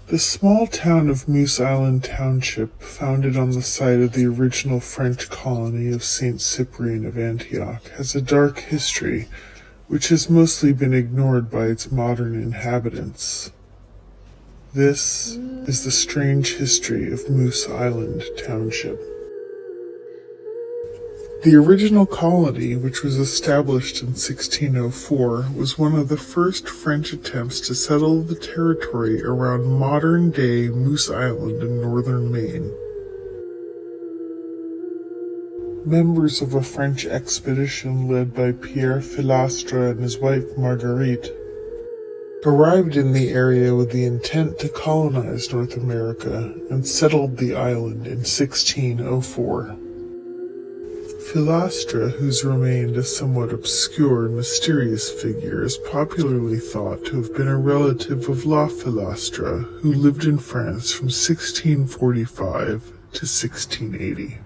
The small town of Moose Island Township, founded on the site of the original French colony of St. Cyprian of Antioch, has a dark history which has mostly been ignored by its modern inhabitants. This is the strange history of Moose Island Township. The original colony, which was established in 1604, was one of the first French attempts to settle the territory around modern-day Moose Island in northern Maine. Members of a French expedition led by Pierre Philastre and his wife Marguerite arrived in the area with the intent to colonize North America and settled the island in 1604. Philastre, who's remained a somewhat obscure and mysterious figure, is popularly thought to have been a relative of La Philastre, who lived in France from 1645 to 1680.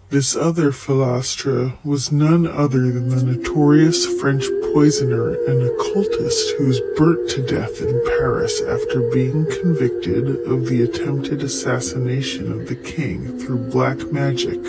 This other Philastre was none other than the notorious French poisoner and occultist who was burnt to death in Paris after being convicted of the attempted assassination of the king through black magic,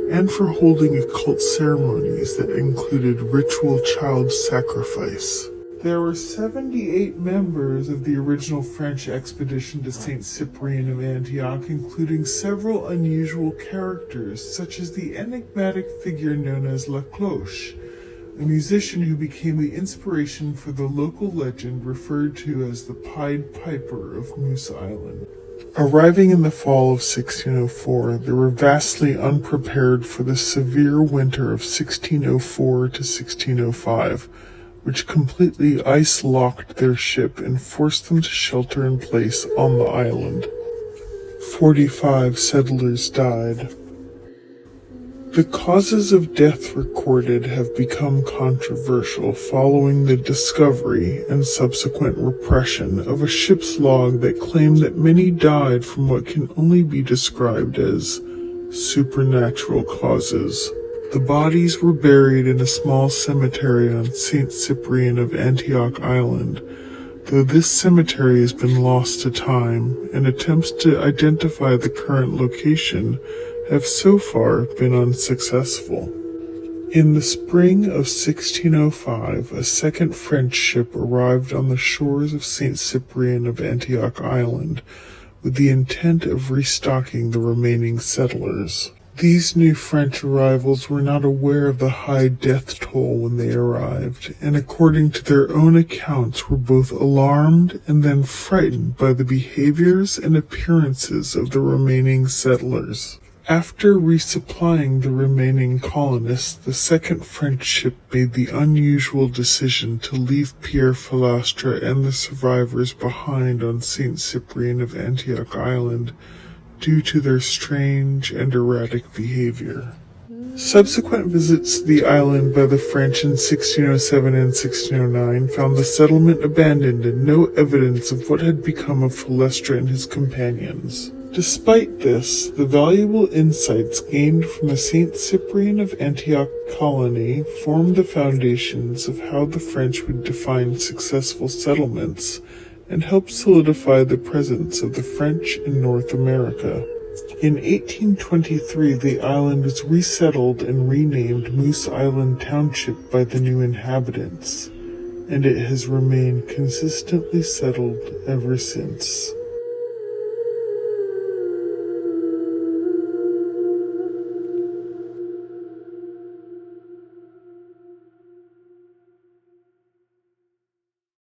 and for holding occult ceremonies that included ritual child sacrifice. There were 78 members of the original French expedition to St. Cyprian of Antioch, including several unusual characters, such as the enigmatic figure known as La Cloche, a musician who became the inspiration for the local legend referred to as the Pied Piper of Moose Island. Arriving in the fall of 1604, they were vastly unprepared for the severe winter of 1604 to 1605, which completely ice-locked their ship and forced them to shelter in place on the island. 45 settlers died. The causes of death recorded have become controversial following the discovery and subsequent repression of a ship's log that claimed that many died from what can only be described as supernatural causes. The bodies were buried in a small cemetery on St. Cyprian of Antioch Island, though this cemetery has been lost to time, and attempts to identify the current location have so far been unsuccessful. In the spring of 1605, a second French ship arrived on the shores of St. Cyprian of Antioch Island with the intent of restocking the remaining settlers. These new French arrivals were not aware of the high death toll when they arrived, and according to their own accounts were both alarmed and then frightened by the behaviors and appearances of the remaining settlers. After resupplying the remaining colonists, the second French ship made the unusual decision to leave Pierre Philastre and the survivors behind on St. Cyprian of Antioch Island due to their strange and erratic behavior. Subsequent visits to the island by the French in 1607 and 1609 found the settlement abandoned and no evidence of what had become of Philastre and his companions. Despite this, the valuable insights gained from the St. Cyprian of Antioch colony formed the foundations of how the French would define successful settlements and help solidify the presence of the French in North America. In 1823, the island was resettled and renamed Moose Island Township by the new inhabitants, and it has remained consistently settled ever since.